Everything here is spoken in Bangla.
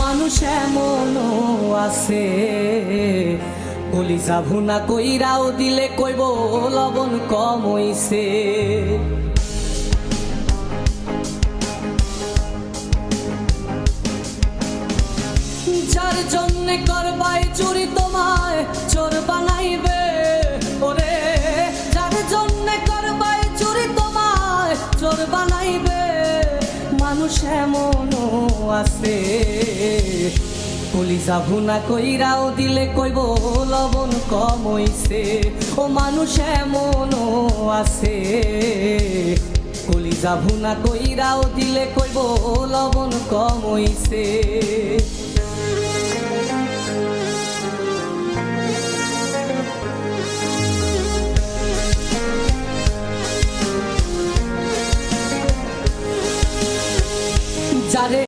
মানুষ এমনও আছে কলিজা ভুনা কইরাও দিলে কইব লবণ কম হইছে। যার জন্য করবাই চুরি তোমায় চোর বানাইবে, ওরে যার জন্য করবাই চুরি তোমায় চোর বানাইবে। মানুষ এমনও আছে কলিজা ভুনা কইরাও দিলে কইব লবণ কম হইছে। ও মানুষ এমনও আছে কলিজা ভুনা কইরাও দিলে কইব লবণ কম হইছে।